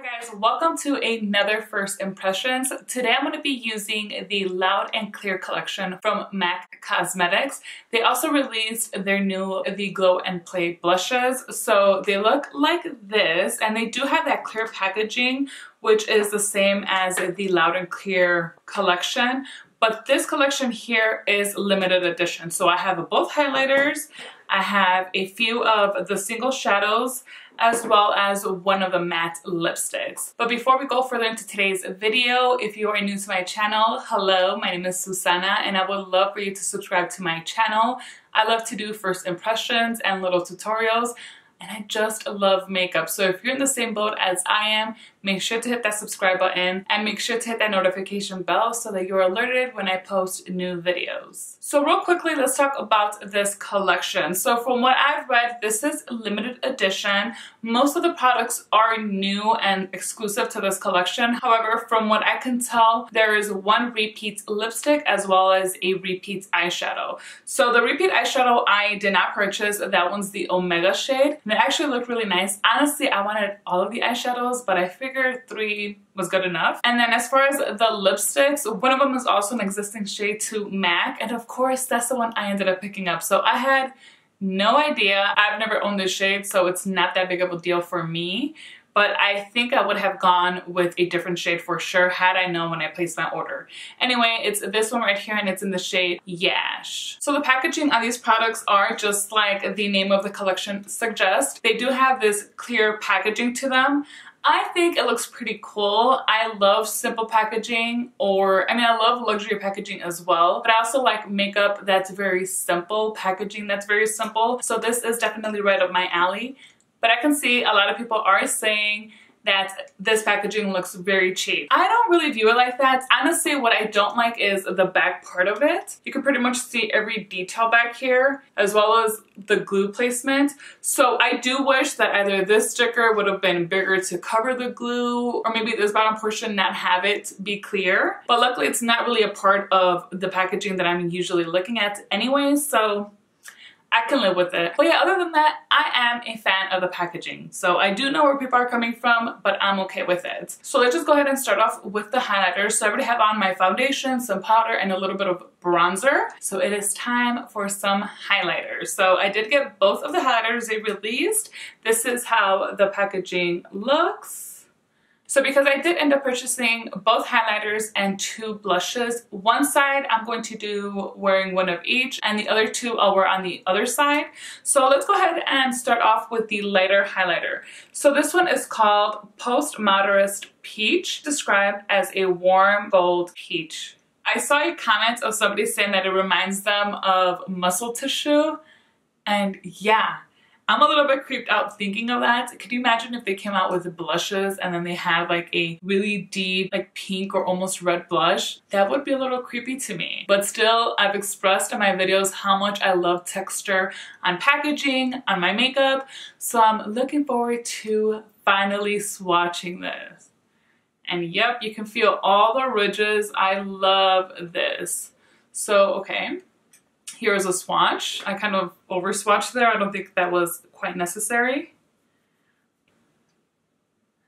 Hi guys, welcome to another First Impressions. Today I'm going to be using the Loud and Clear collection from MAC Cosmetics. They also released their new The Glow and Play blushes. So they look like this, and they do have that clear packaging, which is the same as the Loud and Clear collection. But this collection here is limited edition. So I have both highlighters, I have a few of the single shadows, as well as one of the matte lipsticks. But before we go further into today's video, if you are new to my channel, hello, my name is Suzana, and I would love for you to subscribe to my channel. I love to do first impressions and little tutorials, and I just love makeup. So if you're in the same boat as I am, make sure to hit that subscribe button and make sure to hit that notification bell so that you're alerted when I post new videos. So real quickly, let's talk about this collection. So from what I've read, this is limited edition. Most of the products are new and exclusive to this collection. However, from what I can tell, there is one repeat lipstick as well as a repeat eyeshadow. So the repeat eyeshadow I did not purchase. That one's the Omega shade. And it actually looked really nice. Honestly, I wanted all of the eyeshadows, but I figured 3 was good enough. And then as far as the lipsticks, one of them is also an existing shade to MAC. And of course, that's the one I ended up picking up. So I had no idea. I've never owned this shade, so it's not that big of a deal for me. But I think I would have gone with a different shade for sure had I known when I placed my order. Anyway, it's this one right here, and it's in the shade Yash. So the packaging on these products are just like the name of the collection suggests. They do have this clear packaging to them. I think it looks pretty cool. I love simple packaging, I love luxury packaging as well, but I also like makeup that's very simple, packaging that's very simple. So this is definitely right up my alley. But I can see a lot of people are saying that this packaging looks very cheap. I don't really view it like that. Honestly, what I don't like is the back part of it. You can pretty much see every detail back here, as well as the glue placement. So I do wish that either this sticker would have been bigger to cover the glue, or maybe this bottom portion not have it be clear. But luckily, it's not really a part of the packaging that I'm usually looking at anyway, so I can live with it. But yeah, other than that, I am a fan of the packaging. So I do know where people are coming from, but I'm okay with it. So let's just go ahead and start off with the highlighters. So I already have on my foundation, some powder, and a little bit of bronzer. So it is time for some highlighters. So I did get both of the highlighters they released. This is how the packaging looks. So because I did end up purchasing both highlighters and 2 blushes, one side I'm going to do wearing one of each, and the other 2 I'll wear on the other side. So let's go ahead and start off with the lighter highlighter. So this one is called Postmodemist Peach, described as a warm gold peach. I saw a comment of somebody saying that it reminds them of muscle tissue, and yeah, I'm a little bit creeped out thinking of that. Could you imagine if they came out with blushes and then they had like a really deep, like pink or almost red blush? That would be a little creepy to me. But still, I've expressed in my videos how much I love texture on packaging, on my makeup. So I'm looking forward to finally swatching this. And yep, you can feel all the ridges. I love this. So, okay. Here is a swatch. I kind of over swatched there. I don't think that was quite necessary.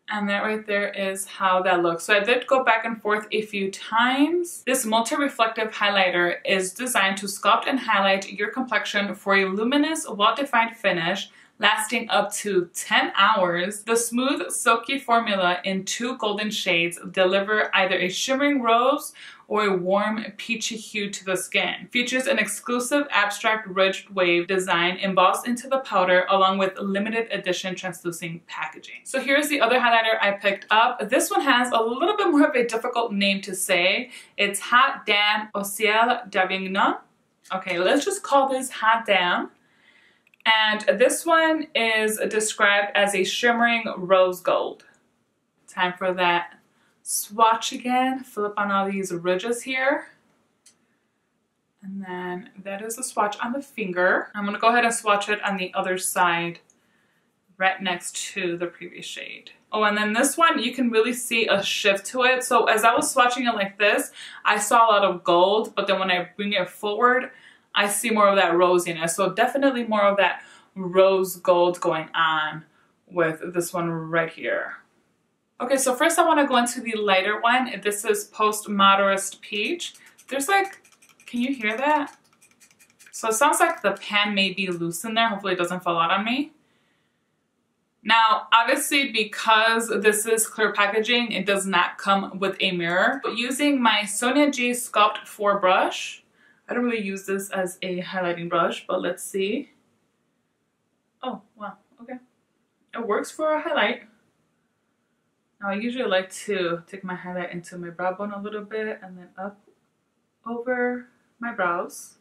And that right there is how that looks. So I did go back and forth a few times. This multi-reflective highlighter is designed to sculpt and highlight your complexion for a luminous, well-defined finish lasting up to 10 hours. The smooth, silky formula in 2 golden shades deliver either a shimmering rose or a warm peachy hue to the skin. Features an exclusive abstract ridged wave design embossed into the powder along with limited edition translucent packaging. So here's the other highlighter I picked up. This one has a little bit more of a difficult name to say. It's Hot Damn-oiselle d'Avignon. Okay, let's just call this Hot Damn. And this one is described as a shimmering rose gold. Time for that swatch again. Flip on all these ridges here. And then that is the swatch on the finger. I'm going to go ahead and swatch it on the other side right next to the previous shade. Oh, and then this one, you can really see a shift to it. So as I was swatching it like this, I saw a lot of gold, but then when I bring it forward, I see more of that rosiness. So definitely more of that rose gold going on with this one right here. Okay, so first I want to go into the lighter one. This is Postmodemist Peach. There's like, can you hear that? So it sounds like the pan may be loose in there. Hopefully it doesn't fall out on me. Now, obviously, because this is clear packaging, it does not come with a mirror. But using my Sonia G Sculpt 4 brush, I don't really use this as a highlighting brush, but let's see. Oh, wow, okay. It works for a highlight. Now, I usually like to take my highlight into my brow bone a little bit and then up over my brows.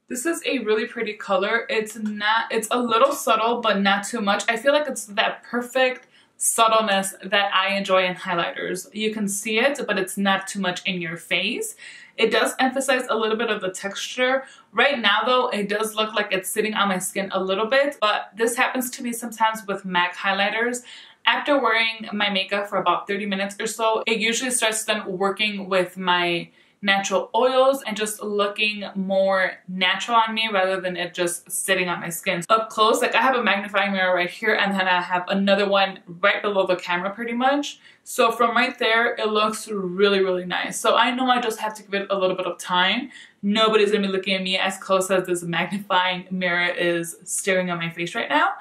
This is a really pretty color. It's a little subtle, but not too much. I feel like it's that perfect subtleness that I enjoy in highlighters. You can see it, but it's not too much in your face. It does emphasize a little bit of the texture. Right now though, it does look like it's sitting on my skin a little bit, but this happens to me sometimes with MAC highlighters. After wearing my makeup for about 30 minutes or so, it usually starts then working with my natural oils and just looking more natural on me rather than it just sitting on my skin. Up close, like I have a magnifying mirror right here and then I have another one right below the camera pretty much. So from right there, it looks really, really nice. So I know I just have to give it a little bit of time. Nobody's gonna be looking at me as close as this magnifying mirror is staring at my face right now,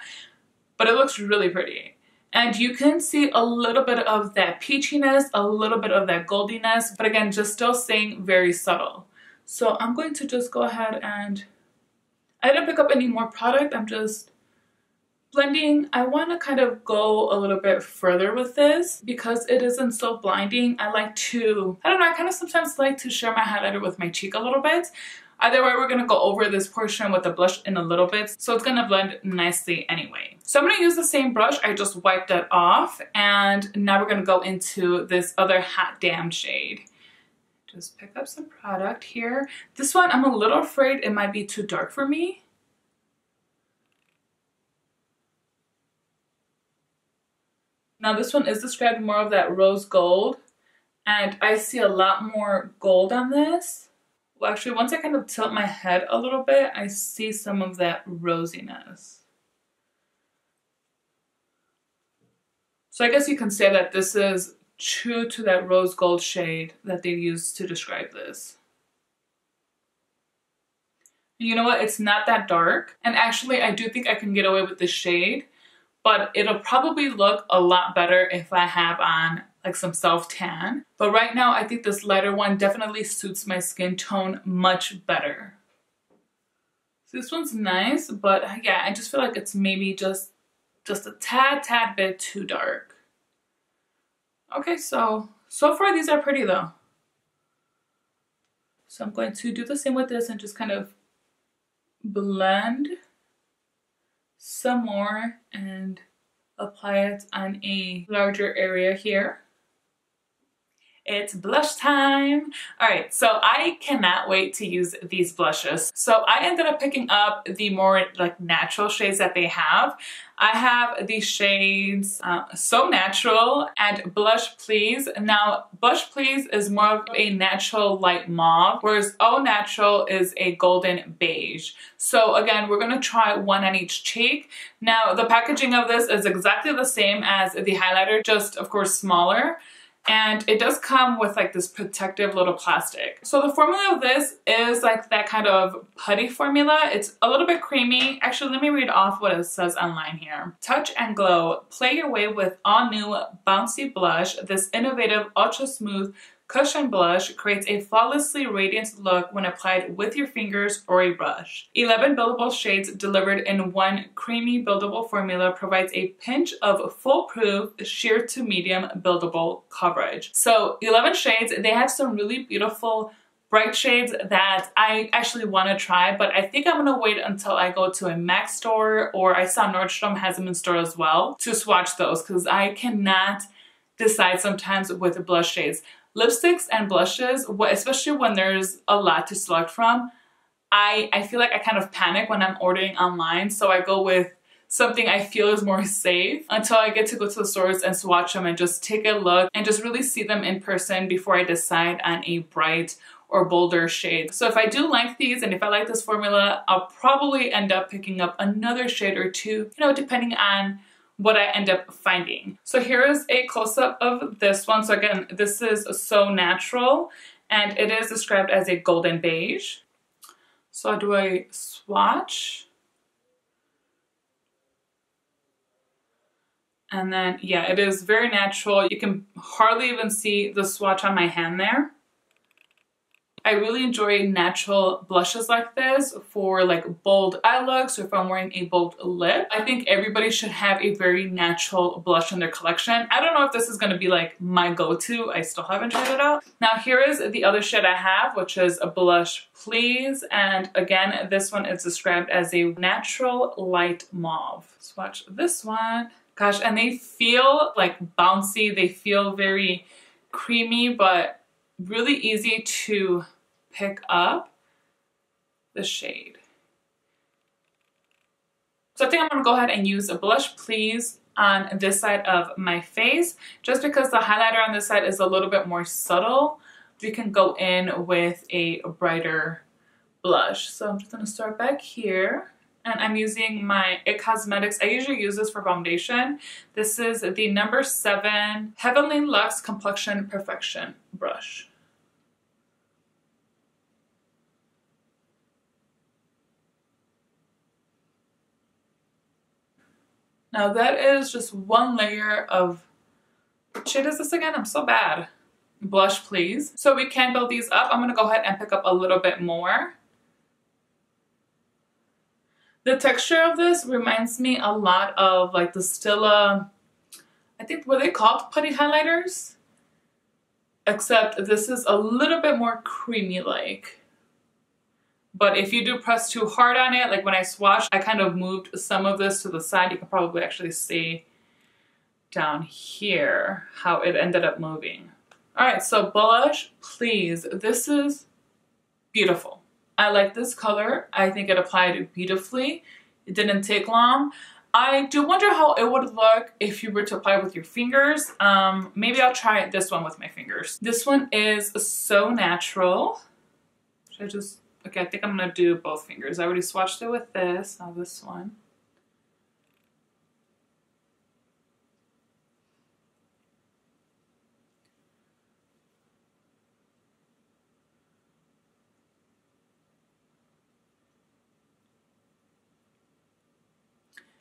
but it looks really pretty. And you can see a little bit of that peachiness, a little bit of that goldiness, but again, just still staying very subtle. So I'm going to just go ahead and, I didn't pick up any more product, I'm just blending. I want to kind of go a little bit further with this because it isn't so blinding. I like to, I don't know, I kind of sometimes like to share my highlighter with my cheek a little bit. Either way, we're gonna go over this portion with the blush in a little bit, so it's gonna blend nicely anyway. So I'm gonna use the same brush, I just wiped that off, and now we're gonna go into this other Hot Damn shade. Just pick up some product here. This one, I'm a little afraid it might be too dark for me. Now this one is described more of that rose gold, and I see a lot more gold on this. Well, actually, once I kind of tilt my head a little bit, I see some of that rosiness. So I guess you can say that this is true to that rose gold shade that they used to describe this. You know what? It's not that dark. And actually, I do think I can get away with this shade, but it'll probably look a lot better if I have on like some self-tan. But right now, I think this lighter one definitely suits my skin tone much better. So this one's nice, but yeah, I just feel like it's maybe just a tad bit too dark. Okay, so far these are pretty though. So I'm going to do the same with this and just kind of blend some more and apply it on a larger area here. It's blush time. All right, so I cannot wait to use these blushes. So I ended up picking up the more like natural shades that they have. I have these shades So Natural and Blush Please. Now, Blush Please is more of a natural light mauve, whereas Au Natural is a golden beige. So again, we're gonna try one on each cheek. Now, the packaging of this is exactly the same as the highlighter, just of course smaller. And it does come with like this protective little plastic. So the formula of this is like that kind of putty formula. It's a little bit creamy. Actually, let me read off what it says online here. Touch and glow. Play your way with all new bouncy blush. This innovative ultra smooth cushion blush creates a flawlessly radiant look when applied with your fingers or a brush. 11 buildable shades delivered in one creamy buildable formula provides a pinch of foolproof sheer to medium buildable coverage. So 11 shades, they have some really beautiful bright shades that I actually want to try, but I think I'm going to wait until I go to a MAC store, or I saw Nordstrom has them in store as well, to swatch those because I cannot decide sometimes with blush shades. Lipsticks and blushes, especially when there's a lot to select from, I feel like I kind of panic when I'm ordering online, so I go with something I feel is more safe until I get to go to the stores and swatch them and just take a look and just really see them in person before I decide on a bright or bolder shades. So if I do like these and if I like this formula, I'll probably end up picking up another shade or two, you know, depending on what I end up finding. So here is a close-up of this one. So again, this is So Natural and it is described as a golden beige. So I'll do a swatch. And then, yeah, it is very natural. You can hardly even see the swatch on my hand there. I really enjoy natural blushes like this for like bold eye looks or if I'm wearing a bold lip. I think everybody should have a very natural blush in their collection. I don't know if this is going to be like my go-to. I still haven't tried it out. Now here is the other shade I have, which is a Blush Please. And again, this one is described as a natural light mauve. Swatch this one. Gosh, and they feel like bouncy. They feel very creamy, but really easy to pick up the shade. So I think I'm gonna go ahead and use a Blush Please on this side of my face, just because the highlighter on this side is a little bit more subtle. We can go in with a brighter blush. So I'm just gonna start back here. And I'm using my IT Cosmetics. I usually use this for foundation. This is the number 7 Heavenly Luxe Complexion Perfection brush. Now that is just one layer of, what shade is this again? I'm so bad. Blush Please. So we can build these up. I'm gonna go ahead and pick up a little bit more. The texture of this reminds me a lot of like the Stila, I think, were they called putty highlighters? Except this is a little bit more creamy-like. But if you do press too hard on it, like when I swatched, I kind of moved some of this to the side. You can probably actually see down here how it ended up moving. All right, so Blush Please. This is beautiful. I like this color. I think it applied beautifully. It didn't take long. I do wonder how it would look if you were to apply with your fingers. Maybe I'll try this one with my fingers. This one is So Natural. Should I just, okay, I think I'm gonna do both fingers. I already swatched it with this, now this one.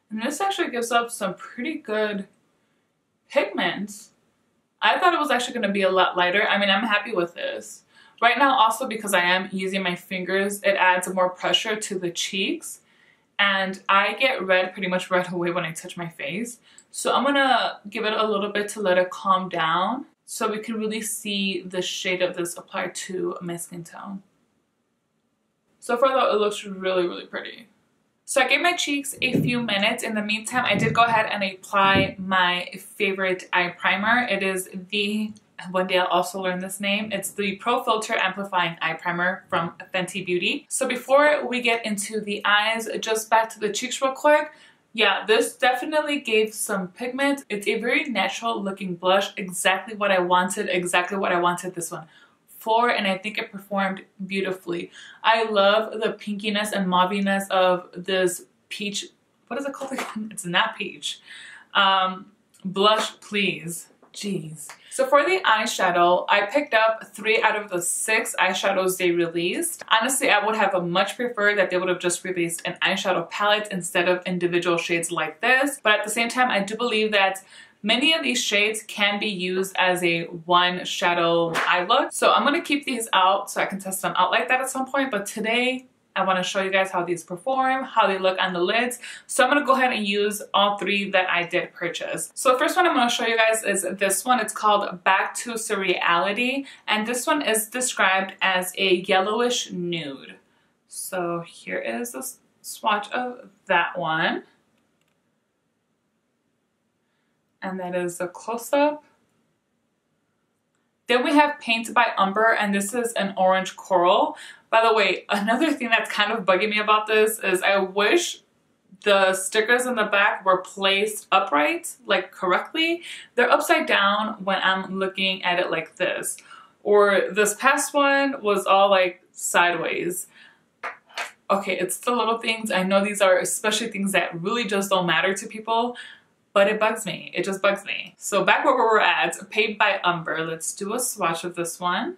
And this actually gives up some pretty good pigments. I thought it was actually going to be a lot lighter. I mean, I'm happy with this. Right now, also because I am using my fingers, it adds more pressure to the cheeks. And I get red pretty much right away when I touch my face. So I'm going to give it a little bit to let it calm down so we can really see the shade of this applied to my skin tone. So far though, it looks really, really pretty. So I gave my cheeks a few minutes. In the meantime, I did go ahead and apply my favorite eye primer. It is the, one day I'll also learn this name, it's the Pro Filter Amplifying Eye Primer from Fenty Beauty. So before we get into the eyes, just back to the cheeks real quick. Yeah, this definitely gave some pigment. It's a very natural looking blush, exactly what I wanted this one for, and I think it performed beautifully. I love the pinkiness and mauviness of this peach, what is it called again? It's not peach. Blush Please. Jeez. So for the eyeshadow, I picked up 3 out of the 6 eyeshadows they released. Honestly, I would have much preferred that they would have just released an eyeshadow palette instead of individual shades like this. But at the same time, I do believe that many of these shades can be used as a one shadow eye look. So I'm going to keep these out so I can test them out like that at some point. But today, I want to show you guys how these perform, how they look on the lids. So I'm going to go ahead and use all 3 that I did purchase. So the first one I'm going to show you guys is this one. It's called Back to Surreality. And this one is described as a yellowish nude. So here is a swatch of that one. And that is a close-up. Then we have Paint by Umber, and this is an orange coral. By the way, another thing that's kind of bugging me about this is I wish the stickers in the back were placed upright, like correctly. They're upside down when I'm looking at it like this. or this past one was all like sideways. Okay, it's the little things. I know these are especially things that really just don't matter to people, but it bugs me. It just bugs me. So back where we're at, Paid by Umber. Let's do a swatch of this one.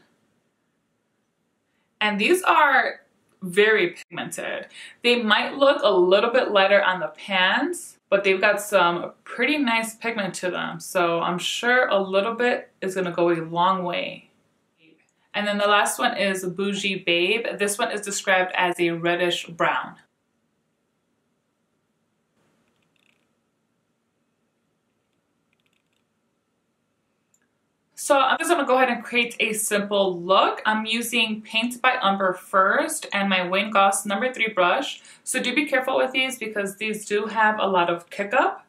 And these are very pigmented. They might look a little bit lighter on the pans, but they've got some pretty nice pigment to them. So I'm sure a little bit is gonna go a long way. And then the last one is Bougie Babe. This one is described as a reddish brown. So I'm just gonna go ahead and create a simple look. I'm using Paint by Umber first and my Wayne Goss No. 3 brush. So do be careful with these because these do have a lot of kick up.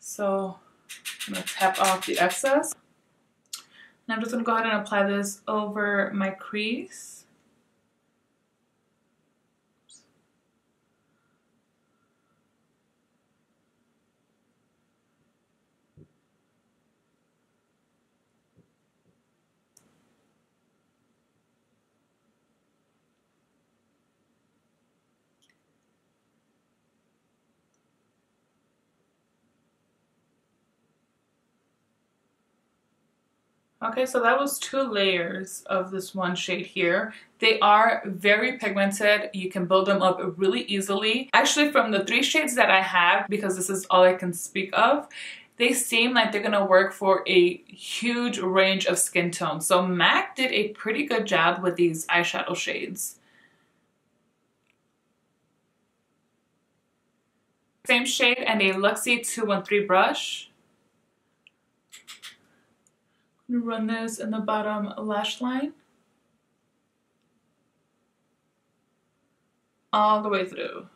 So I'm gonna tap off the excess. And I'm just gonna go ahead and apply this over my crease. Okay, so that was 2 layers of this one shade here. They are very pigmented. You can build them up really easily. Actually, from the 3 shades that I have, because this is all I can speak of, they seem like they're gonna work for a huge range of skin tones. So MAC did a pretty good job with these eyeshadow shades. Same shade and a Luxie 213 brush. Run this in the bottom lash line all the way through.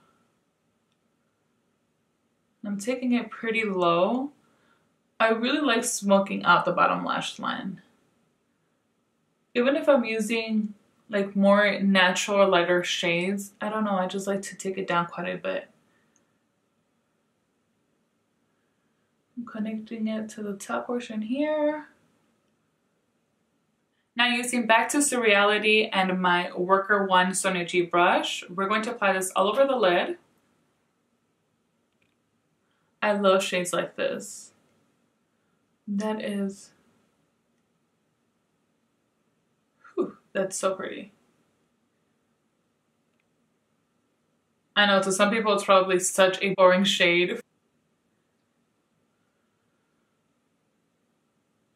I'm taking it pretty low. I really like smoking out the bottom lash line. Even if I'm using like more natural lighter shades, I don't know, I just like to take it down quite a bit. I'm connecting it to the top portion here. Now using Back to Surreality and my Worker 1 Sonia G brush, we're going to apply this all over the lid. I love shades like this. That is, whew, that's so pretty. I know to some people it's probably such a boring shade.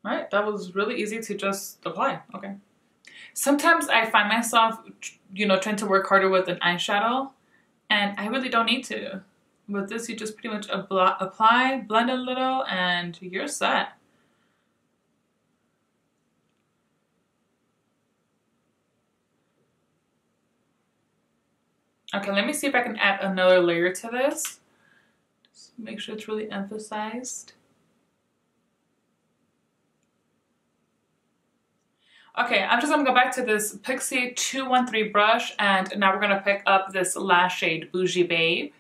Alright, that was really easy to just apply. Okay. Sometimes I find myself, you know, trying to work harder with an eyeshadow, and I really don't need to. With this, you just pretty much apply, blend a little, and you're set. Okay, let me see if I can add another layer to this. Just make sure it's really emphasized. Okay, I'm just gonna go back to this Pixie 213 brush, and now we're gonna pick up this last shade, Bougie Babe.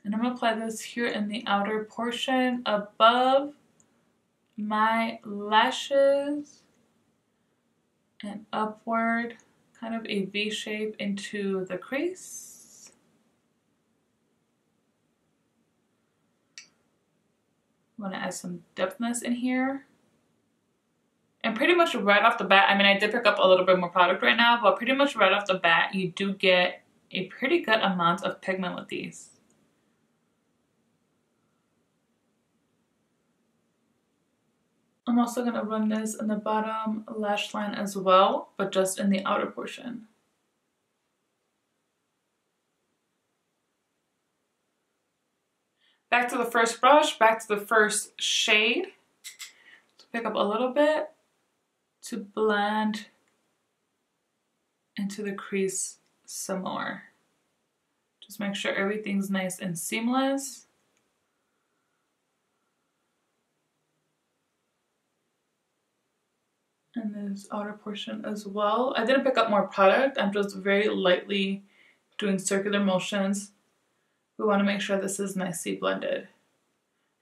And I'm gonna apply this here in the outer portion above my lashes and upward, kind of a V shape into the crease. I'm gonna add some depthness in here. And pretty much right off the bat, I mean, I did pick up a little bit more product right now, but pretty much right off the bat, you do get a pretty good amount of pigment with these. I'm also going to run this in the bottom lash line as well, but just in the outer portion. Back to the first brush, back to the first shade. Pick up a little bit to blend into the crease some more. Just make sure everything's nice and seamless. And this outer portion as well. I didn't pick up more product. I'm just very lightly doing circular motions. We want to make sure this is nicely blended.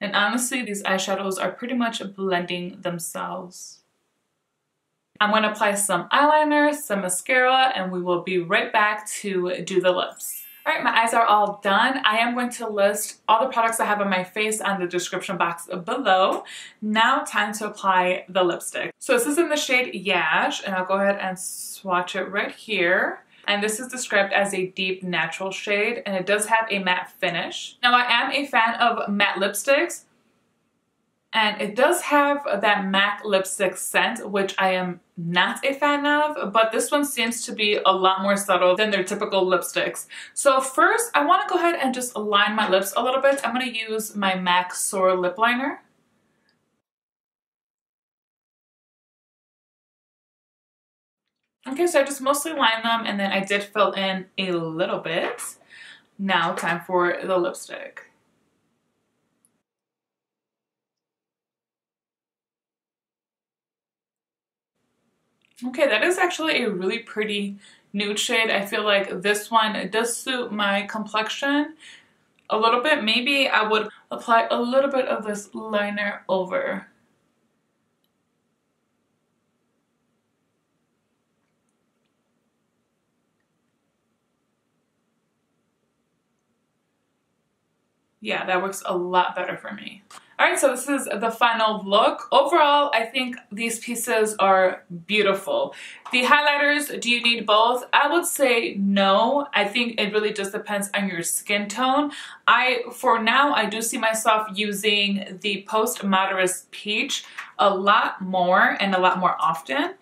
And honestly, these eyeshadows are pretty much blending themselves. I'm going to apply some eyeliner, some mascara, and we will be right back to do the lips. Alright, my eyes are all done. I am going to list all the products I have on my face on the description box below. Now time to apply the lipstick. So this is in the shade Yash, and I'll go ahead and swatch it right here. And this is described as a deep natural shade, and it does have a matte finish. Now I am a fan of matte lipsticks, and it does have that MAC lipstick scent, which I am not a fan of, but this one seems to be a lot more subtle than their typical lipsticks. So first, I want to go ahead and just line my lips a little bit. I'm going to use my MAC Soar lip liner. Okay, so I just mostly lined them, and then I did fill in a little bit. Now time for the lipstick. Okay, that is actually a really pretty nude shade. I feel like this one does suit my complexion a little bit. Maybe I would apply a little bit of this liner over. Yeah, that works a lot better for me. Alright, so this is the final look. Overall, I think these pieces are beautiful. The highlighters, do you need both? I would say no. I think it really just depends on your skin tone. For now, I do see myself using the Postmodemist Peach a lot more and a lot more often.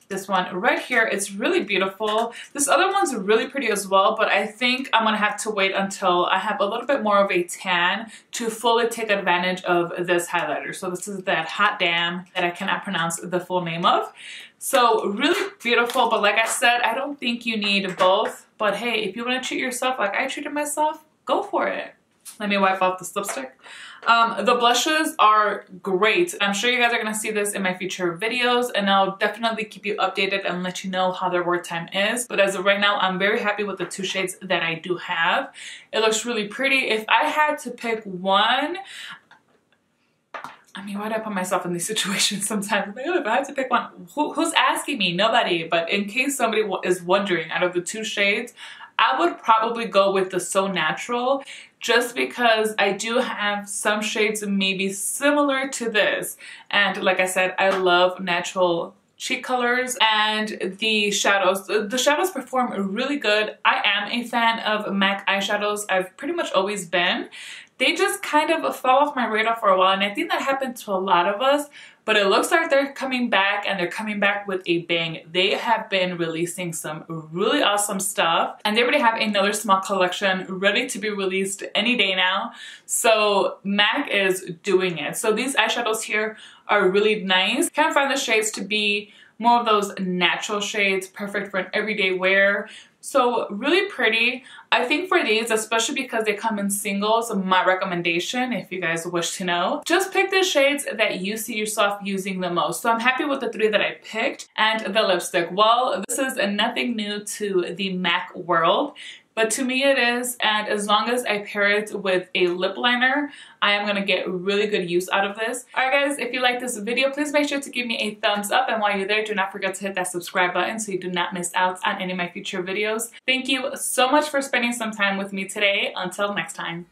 This one right here, it's really beautiful. This other one's really pretty as well, but I think I'm gonna have to wait until I have a little bit more of a tan to fully take advantage of this highlighter. So this is that Hot Damn that I cannot pronounce the full name of. So really beautiful, but like I said, I don't think you need both. But hey, if you wanna treat yourself like I treated myself, go for it. Let me wipe off this lipstick. The blushes are great. I'm sure you guys are going to see this in my future videos, and I'll definitely keep you updated and let you know how their wear time is. But as of right now, I'm very happy with the two shades that I do have. It looks really pretty. If I had to pick one, I mean, why do I put myself in these situations sometimes? Like, oh, if I had to pick one, who's asking me? Nobody. But in case somebody is wondering, out of the two shades, I would probably go with the So Natural, just because I do have some shades maybe similar to this. And like I said, I love natural cheek colors and the shadows. The shadows perform really good. I am a fan of MAC eyeshadows. I've pretty much always been. They just kind of fell off my radar for a while, and I think that happened to a lot of us. But it looks like they're coming back, and they're coming back with a bang. They have been releasing some really awesome stuff, and they already have another small collection ready to be released any day now. So MAC is doing it. So these eyeshadows here are really nice. Kind of find the shades to be more of those natural shades, perfect for an everyday wear. So really pretty. I think for these, especially because they come in singles, my recommendation, if you guys wish to know, just pick the shades that you see yourself using the most. So I'm happy with the three that I picked. And the lipstick, well, this is nothing new to the MAC world, but to me it is, and as long as I pair it with a lip liner, I am gonna get really good use out of this. Alright guys, if you like this video, please make sure to give me a thumbs up, and while you're there, do not forget to hit that subscribe button so you do not miss out on any of my future videos. Thank you so much for spending some time with me today. Until next time.